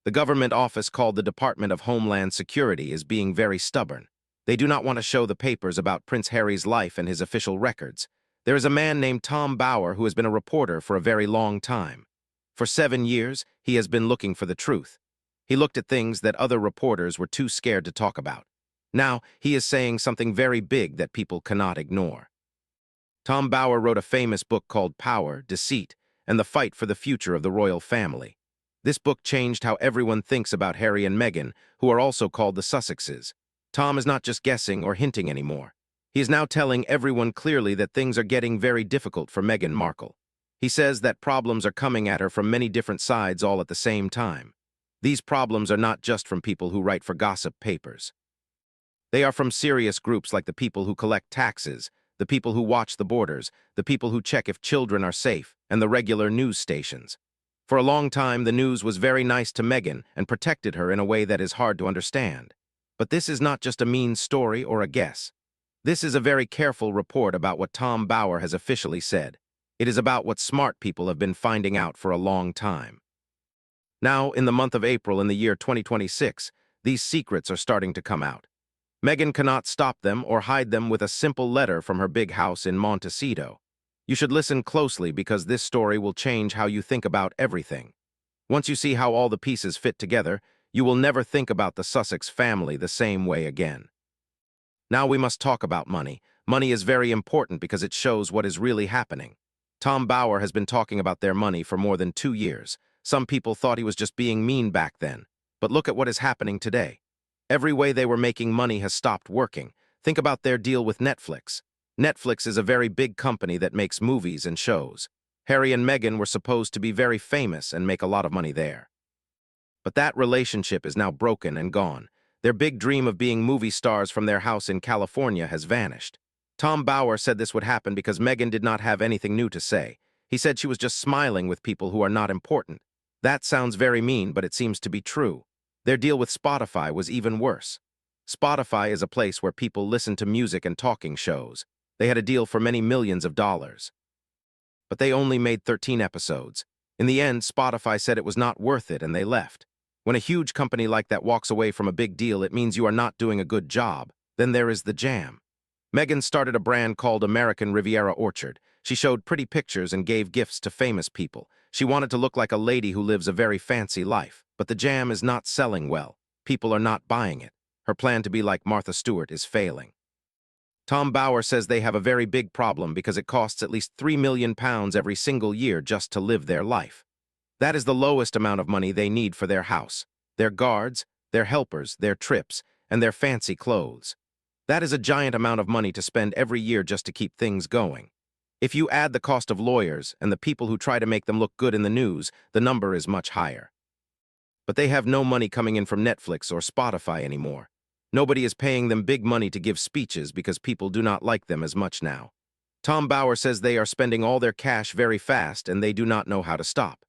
The government office called the Department of Homeland Security is being very stubborn. They do not want to show the papers about Prince Harry's life and his official records. There is a man named Tom Bauer who has been a reporter for a very long time. For 7 years, he has been looking for the truth. He looked at things that other reporters were too scared to talk about. Now, he is saying something very big that people cannot ignore. Tom Bauer wrote a famous book called Power, Deceit, and the Fight for the Future of the Royal Family. This book changed how everyone thinks about Harry and Meghan, who are also called the Sussexes. Tom is not just guessing or hinting anymore. He is now telling everyone clearly that things are getting very difficult for Meghan Markle. He says that problems are coming at her from many different sides all at the same time. These problems are not just from people who write for gossip papers. They are from serious groups like the people who collect taxes, the people who watch the borders, the people who check if children are safe, and the regular news stations. For a long time, the news was very nice to Meghan and protected her in a way that is hard to understand. But this is not just a mean story or a guess. This is a very careful report about what Tom Bauer has officially said. It is about what smart people have been finding out for a long time. Now, in the month of April in the year 2026, these secrets are starting to come out. Meghan cannot stop them or hide them with a simple letter from her big house in Montecito. You should listen closely because this story will change how you think about everything. Once you see how all the pieces fit together, you will never think about the Sussex family the same way again. Now we must talk about money. Money is very important because it shows what is really happening. Tom Bauer has been talking about their money for more than 2 years. Some people thought he was just being mean back then. But look at what is happening today. Every way they were making money has stopped working. Think about their deal with Netflix. Netflix is a very big company that makes movies and shows. Harry and Meghan were supposed to be very famous and make a lot of money there. But that relationship is now broken and gone. Their big dream of being movie stars from their house in California has vanished. Tom Bauer said this would happen because Meghan did not have anything new to say. He said she was just smiling with people who are not important. That sounds very mean, but it seems to be true. Their deal with Spotify was even worse. Spotify is a place where people listen to music and talking shows. They had a deal for many millions of dollars. But they only made 13 episodes. In the end, Spotify said it was not worth it and they left. When a huge company like that walks away from a big deal, it means you are not doing a good job. Then there is the jam. Meghan started a brand called American Riviera Orchard. She showed pretty pictures and gave gifts to famous people. She wanted to look like a lady who lives a very fancy life. But the jam is not selling well. People are not buying it. Her plan to be like Martha Stewart is failing. Tom Bauer says they have a very big problem because it costs at least £3 million every single year just to live their life. That is the lowest amount of money they need for their house, their guards, their helpers, their trips, and their fancy clothes. That is a giant amount of money to spend every year just to keep things going. If you add the cost of lawyers and the people who try to make them look good in the news, the number is much higher. But they have no money coming in from Netflix or Spotify anymore. Nobody is paying them big money to give speeches because people do not like them as much now. Tom Bauer says they are spending all their cash very fast and they do not know how to stop.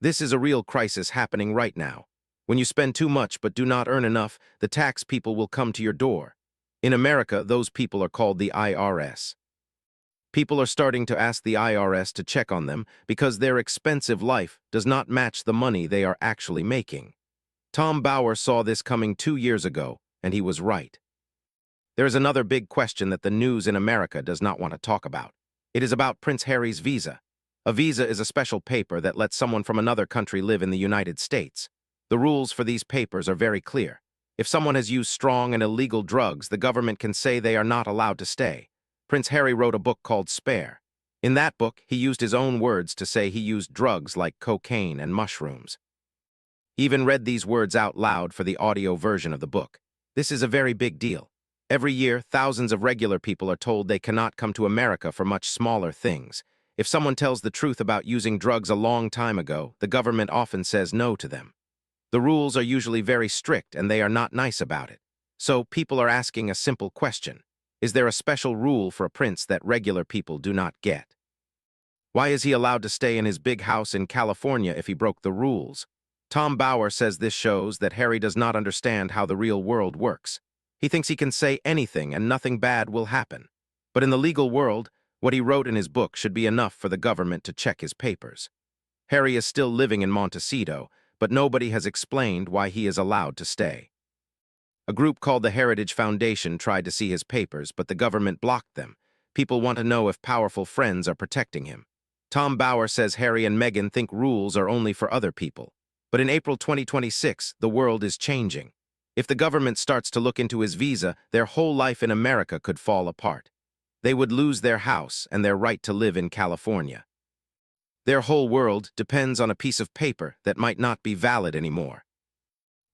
This is a real crisis happening right now. When you spend too much but do not earn enough, the tax people will come to your door. In America, those people are called the IRS. People are starting to ask the IRS to check on them because their expensive life does not match the money they are actually making. Tom Bauer saw this coming 2 years ago, and he was right. There is another big question that the news in America does not want to talk about. It is about Prince Harry's visa. A visa is a special paper that lets someone from another country live in the United States. The rules for these papers are very clear. If someone has used strong and illegal drugs, the government can say they are not allowed to stay. Prince Harry wrote a book called Spare. In that book, he used his own words to say he used drugs like cocaine and mushrooms. He even read these words out loud for the audio version of the book. This is a very big deal. Every year, thousands of regular people are told they cannot come to America for much smaller things. If someone tells the truth about using drugs a long time ago, the government often says no to them. The rules are usually very strict and they are not nice about it. So people are asking a simple question. Is there a special rule for a prince that regular people do not get? Why is he allowed to stay in his big house in California if he broke the rules? Tom Bauer says this shows that Harry does not understand how the real world works. He thinks he can say anything and nothing bad will happen. But in the legal world, what he wrote in his book should be enough for the government to check his papers. Harry is still living in Montecito, but nobody has explained why he is allowed to stay. A group called the Heritage Foundation tried to see his papers, but the government blocked them. People want to know if powerful friends are protecting him. Tom Bauer says Harry and Meghan think rules are only for other people. But in April 2026, the world is changing. If the government starts to look into his visa, their whole life in America could fall apart. They would lose their house and their right to live in California. Their whole world depends on a piece of paper that might not be valid anymore.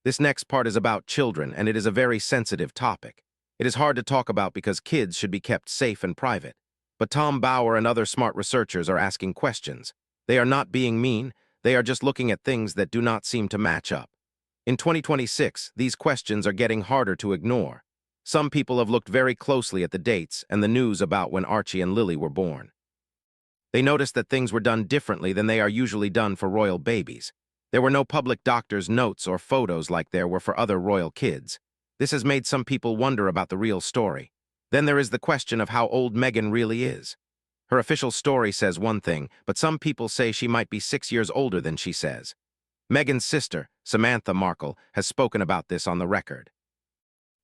This next part is about children, and it is a very sensitive topic. It is hard to talk about because kids should be kept safe and private. But Tom Bauer and other smart researchers are asking questions. They are not being mean, they are just looking at things that do not seem to match up. In 2026, these questions are getting harder to ignore. Some people have looked very closely at the dates and the news about when Archie and Lily were born. They noticed that things were done differently than they are usually done for royal babies. There were no public doctor's notes or photos like there were for other royal kids. This has made some people wonder about the real story. Then there is the question of how old Meghan really is. Her official story says one thing, but some people say she might be 6 years older than she says. Meghan's sister, Samantha Markle, has spoken about this on the record.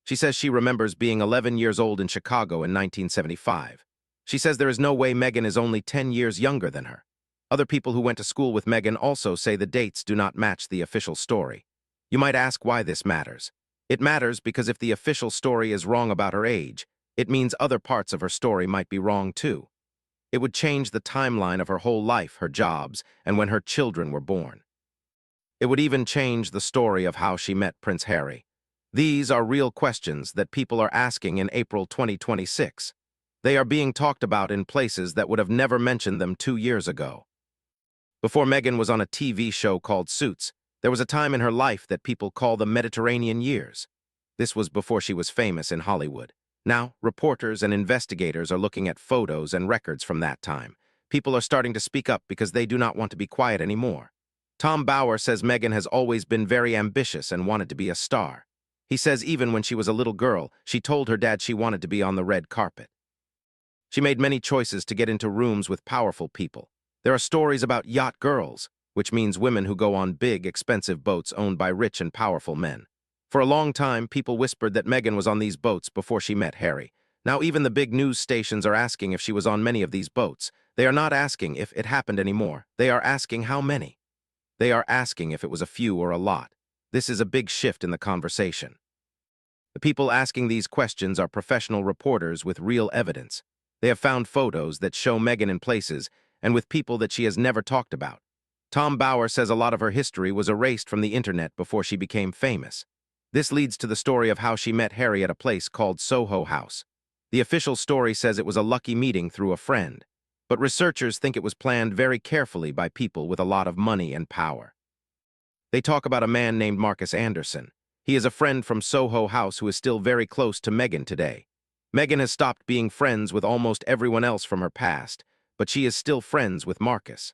She says she remembers being 11 years old in Chicago in 1975. She says there is no way Meghan is only 10 years younger than her. Other people who went to school with Meghan also say the dates do not match the official story. You might ask why this matters. It matters because if the official story is wrong about her age, it means other parts of her story might be wrong too. It would change the timeline of her whole life, her jobs, and when her children were born. It would even change the story of how she met Prince Harry. These are real questions that people are asking in April 2026. They are being talked about in places that would have never mentioned them 2 years ago. Before Meghan was on a TV show called Suits, there was a time in her life that people call the Mediterranean years. This was before she was famous in Hollywood. Now, reporters and investigators are looking at photos and records from that time. People are starting to speak up because they do not want to be quiet anymore. Tom Bauer says Meghan has always been very ambitious and wanted to be a star. He says even when she was a little girl, she told her dad she wanted to be on the red carpet. She made many choices to get into rooms with powerful people. There are stories about yacht girls, which means women who go on big, expensive boats owned by rich and powerful men. For a long time, people whispered that Meghan was on these boats before she met Harry. Now even the big news stations are asking if she was on many of these boats. They are not asking if it happened anymore. They are asking how many. They are asking if it was a few or a lot. This is a big shift in the conversation. The people asking these questions are professional reporters with real evidence. They have found photos that show Meghan in places and with people that she has never talked about. Tom Bauer says a lot of her history was erased from the internet before she became famous. This leads to the story of how she met Harry at a place called Soho House. The official story says it was a lucky meeting through a friend, but researchers think it was planned very carefully by people with a lot of money and power. They talk about a man named Marcus Anderson. He is a friend from Soho House who is still very close to Meghan today. Meghan has stopped being friends with almost everyone else from her past, but she is still friends with Marcus.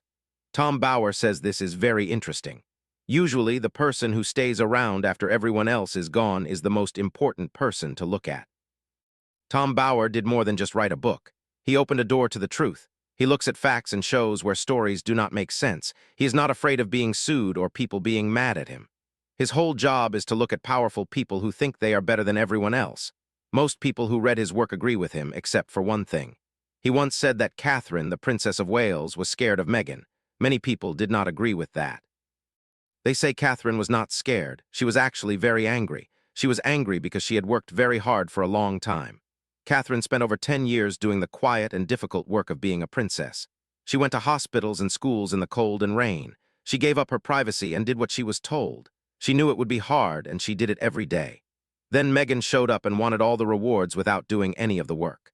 Tom Bauer says this is very interesting. Usually, the person who stays around after everyone else is gone is the most important person to look at. Tom Bauer did more than just write a book. He opened a door to the truth. He looks at facts and shows where stories do not make sense. He is not afraid of being sued or people being mad at him. His whole job is to look at powerful people who think they are better than everyone else. Most people who read his work agree with him, except for one thing. He once said that Catherine, the Princess of Wales, was scared of Meghan. Many people did not agree with that. They say Catherine was not scared. She was actually very angry. She was angry because she had worked very hard for a long time. Catherine spent over 10 years doing the quiet and difficult work of being a princess. She went to hospitals and schools in the cold and rain. She gave up her privacy and did what she was told. She knew it would be hard, and she did it every day. Then Meghan showed up and wanted all the rewards without doing any of the work.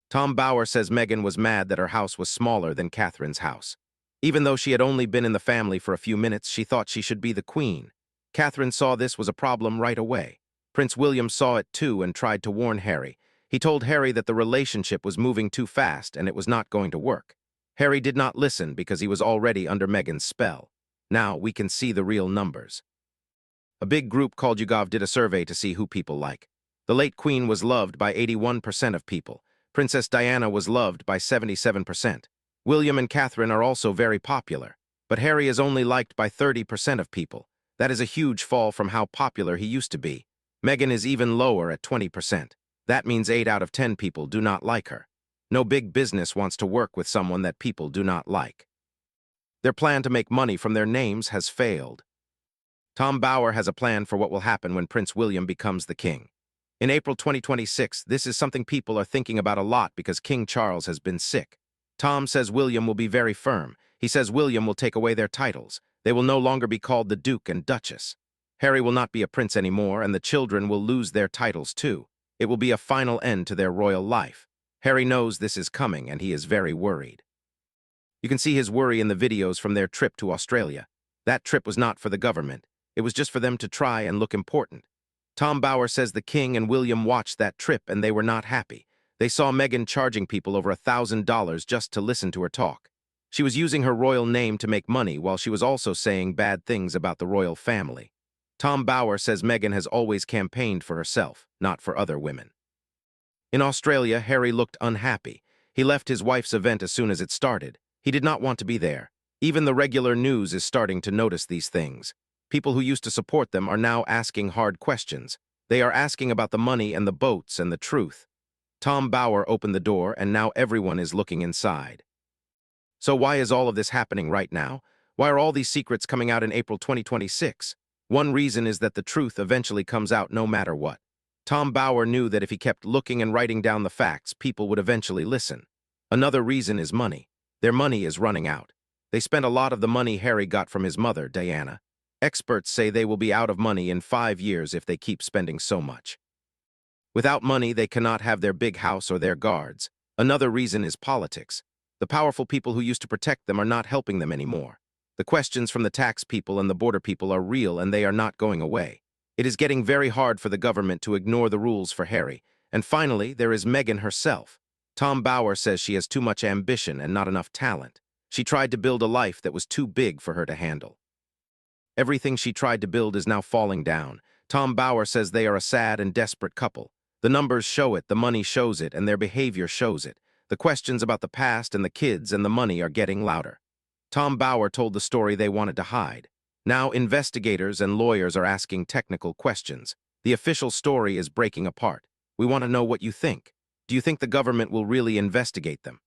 Tom Bauer says Meghan was mad that her house was smaller than Catherine's house. Even though she had only been in the family for a few minutes, she thought she should be the queen. Catherine saw this was a problem right away. Prince William saw it too and tried to warn Harry. He told Harry that the relationship was moving too fast and it was not going to work. Harry did not listen because he was already under Meghan's spell. Now we can see the real numbers. A big group called YouGov did a survey to see who people like. The late queen was loved by 81% of people. Princess Diana was loved by 77%. William and Catherine are also very popular. But Harry is only liked by 30% of people. That is a huge fall from how popular he used to be. Meghan is even lower at 20%. That means 8 out of 10 people do not like her. No big business wants to work with someone that people do not like. Their plan to make money from their names has failed. Tom Bower has a plan for what will happen when Prince William becomes the king. In April 2026, this is something people are thinking about a lot because King Charles has been sick. Tom says William will be very firm. He says William will take away their titles. They will no longer be called the Duke and Duchess. Harry will not be a prince anymore, and the children will lose their titles too. It will be a final end to their royal life. Harry knows this is coming, and he is very worried. You can see his worry in the videos from their trip to Australia. That trip was not for the government. It was just for them to try and look important. Tom Bower says the King and William watched that trip and they were not happy. They saw Meghan charging people over $1,000 just to listen to her talk. She was using her royal name to make money while she was also saying bad things about the royal family. Tom Bower says Meghan has always campaigned for herself, not for other women. In Australia, Harry looked unhappy. He left his wife's event as soon as it started. He did not want to be there. Even the regular news is starting to notice these things. People who used to support them are now asking hard questions. They are asking about the money and the boats and the truth. Tom Bower opened the door and now everyone is looking inside. So why is all of this happening right now? Why are all these secrets coming out in April 2026? One reason is that the truth eventually comes out no matter what. Tom Bower knew that if he kept looking and writing down the facts, people would eventually listen. Another reason is money. Their money is running out. They spent a lot of the money Harry got from his mother, Diana. Experts say they will be out of money in 5 years if they keep spending so much. Without money, they cannot have their big house or their guards. Another reason is politics. The powerful people who used to protect them are not helping them anymore. The questions from the tax people and the border people are real and they are not going away. It is getting very hard for the government to ignore the rules for Harry. And finally, there is Meghan herself. Tom Bower says she has too much ambition and not enough talent. She tried to build a life that was too big for her to handle. Everything she tried to build is now falling down. Tom Bower says they are a sad and desperate couple. The numbers show it, the money shows it, and their behavior shows it. The questions about the past and the kids and the money are getting louder. Tom Bower told the story they wanted to hide. Now investigators and lawyers are asking technical questions. The official story is breaking apart. We want to know what you think. Do you think the government will really investigate them?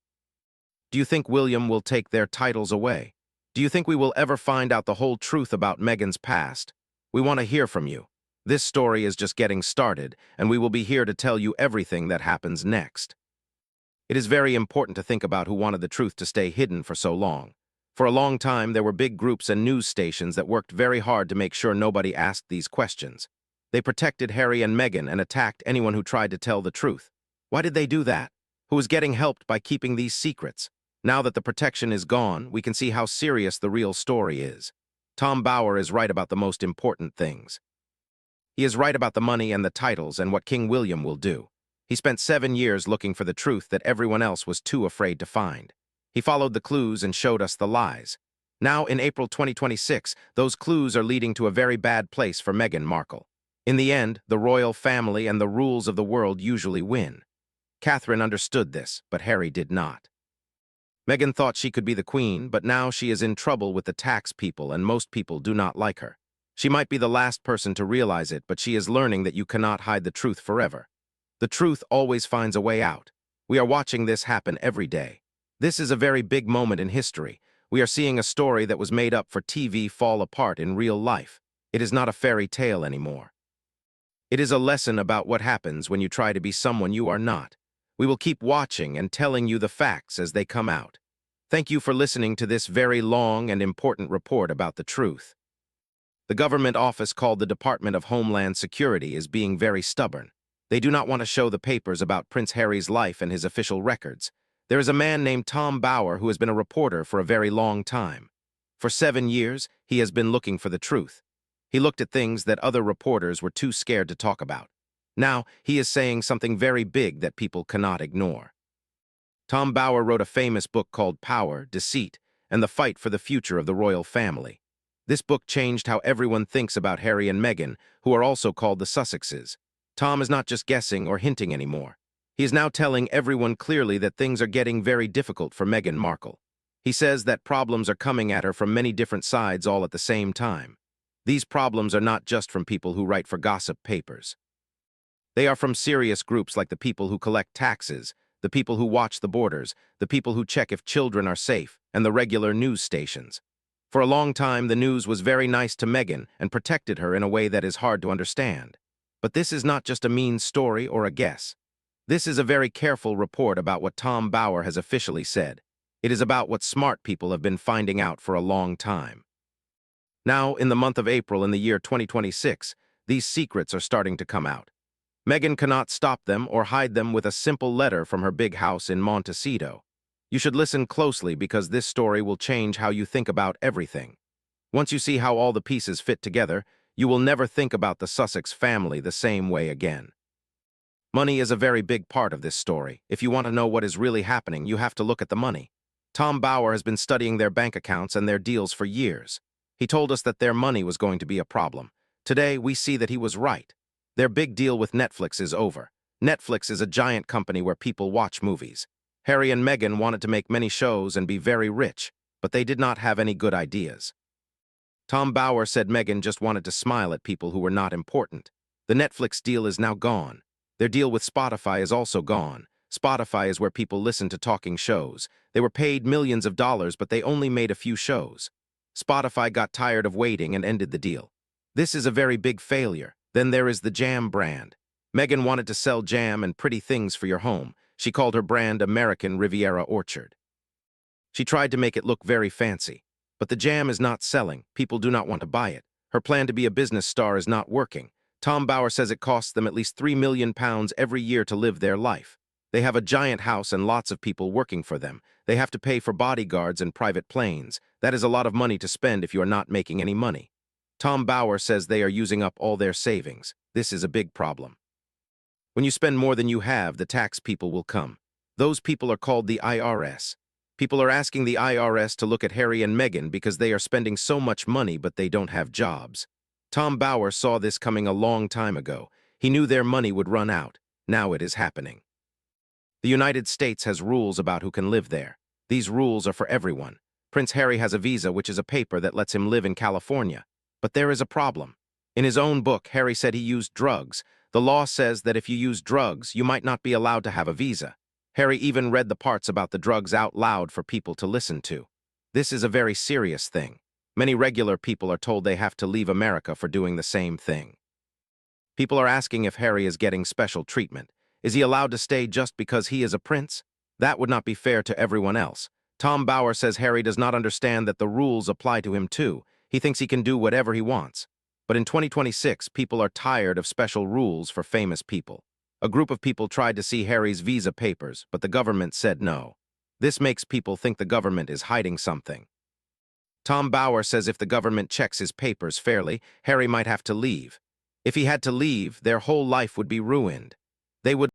Do you think William will take their titles away? Do you think we will ever find out the whole truth about Meghan's past? We want to hear from you. This story is just getting started, and we will be here to tell you everything that happens next. It is very important to think about who wanted the truth to stay hidden for so long. For a long time, there were big groups and news stations that worked very hard to make sure nobody asked these questions. They protected Harry and Meghan and attacked anyone who tried to tell the truth. Why did they do that? Who was getting helped by keeping these secrets? Now that the protection is gone, we can see how serious the real story is. Tom Bower is right about the most important things. He is right about the money and the titles and what King William will do. He spent 7 years looking for the truth that everyone else was too afraid to find. He followed the clues and showed us the lies. Now, in April 2026, those clues are leading to a very bad place for Meghan Markle. In the end, the royal family and the rules of the world usually win. Catherine understood this, but Harry did not. Meghan thought she could be the queen, but now she is in trouble with the tax people and most people do not like her. She might be the last person to realize it, but she is learning that you cannot hide the truth forever. The truth always finds a way out. We are watching this happen every day. This is a very big moment in history. We are seeing a story that was made up for TV fall apart in real life. It is not a fairy tale anymore. It is a lesson about what happens when you try to be someone you are not. We will keep watching and telling you the facts as they come out. Thank you for listening to this very long and important report about the truth. The government office called the Department of Homeland Security is being very stubborn. They do not want to show the papers about Prince Harry's life and his official records. There is a man named Tom Bower who has been a reporter for a very long time. For 7 years, he has been looking for the truth. He looked at things that other reporters were too scared to talk about. Now, he is saying something very big that people cannot ignore. Tom Bower wrote a famous book called Power, Deceit, and the Fight for the Future of the Royal Family. This book changed how everyone thinks about Harry and Meghan, who are also called the Sussexes. Tom is not just guessing or hinting anymore. He is now telling everyone clearly that things are getting very difficult for Meghan Markle. He says that problems are coming at her from many different sides all at the same time. These problems are not just from people who write for gossip papers. They are from serious groups like the people who collect taxes, the people who watch the borders, the people who check if children are safe, and the regular news stations. For a long time, the news was very nice to Meghan and protected her in a way that is hard to understand. But this is not just a mean story or a guess. This is a very careful report about what Tom Bower has officially said. It is about what smart people have been finding out for a long time. Now, in the month of April in the year 2026, these secrets are starting to come out. Meghan cannot stop them or hide them with a simple letter from her big house in Montecito. You should listen closely because this story will change how you think about everything. Once you see how all the pieces fit together, you will never think about the Sussex family the same way again. Money is a very big part of this story. If you want to know what is really happening, you have to look at the money. Tom Bower has been studying their bank accounts and their deals for years. He told us that their money was going to be a problem. Today, we see that he was right. Their big deal with Netflix is over. Netflix is a giant company where people watch movies. Harry and Meghan wanted to make many shows and be very rich, but they did not have any good ideas. Tom Bower said Meghan just wanted to smile at people who were not important. The Netflix deal is now gone. Their deal with Spotify is also gone. Spotify is where people listen to talking shows. They were paid millions of dollars, but they only made a few shows. Spotify got tired of waiting and ended the deal. This is a very big failure. Then there is the jam brand. Meghan wanted to sell jam and pretty things for your home. She called her brand American Riviera Orchard. She tried to make it look very fancy. But the jam is not selling. People do not want to buy it. Her plan to be a business star is not working. Tom Bower says it costs them at least £3 million every year to live their life. They have a giant house and lots of people working for them. They have to pay for bodyguards and private planes. That is a lot of money to spend if you are not making any money. Tom Bower says they are using up all their savings. This is a big problem. When you spend more than you have, the tax people will come. Those people are called the IRS. People are asking the IRS to look at Harry and Meghan because they are spending so much money but they don't have jobs. Tom Bower saw this coming a long time ago. He knew their money would run out. Now it is happening. The United States has rules about who can live there. These rules are for everyone. Prince Harry has a visa, which is a paper that lets him live in California. But there is a problem. In his own book, Harry said he used drugs. The law says that if you use drugs, you might not be allowed to have a visa. Harry even read the parts about the drugs out loud for people to listen to. This is a very serious thing. Many regular people are told they have to leave America for doing the same thing. People are asking if Harry is getting special treatment. Is he allowed to stay just because he is a prince? That would not be fair to everyone else. Tom Bower says Harry does not understand that the rules apply to him too. He thinks he can do whatever he wants. But in 2026, people are tired of special rules for famous people. A group of people tried to see Harry's visa papers, but the government said no. This makes people think the government is hiding something. Tom Bower says if the government checks his papers fairly, Harry might have to leave. If he had to leave, their whole life would be ruined. They would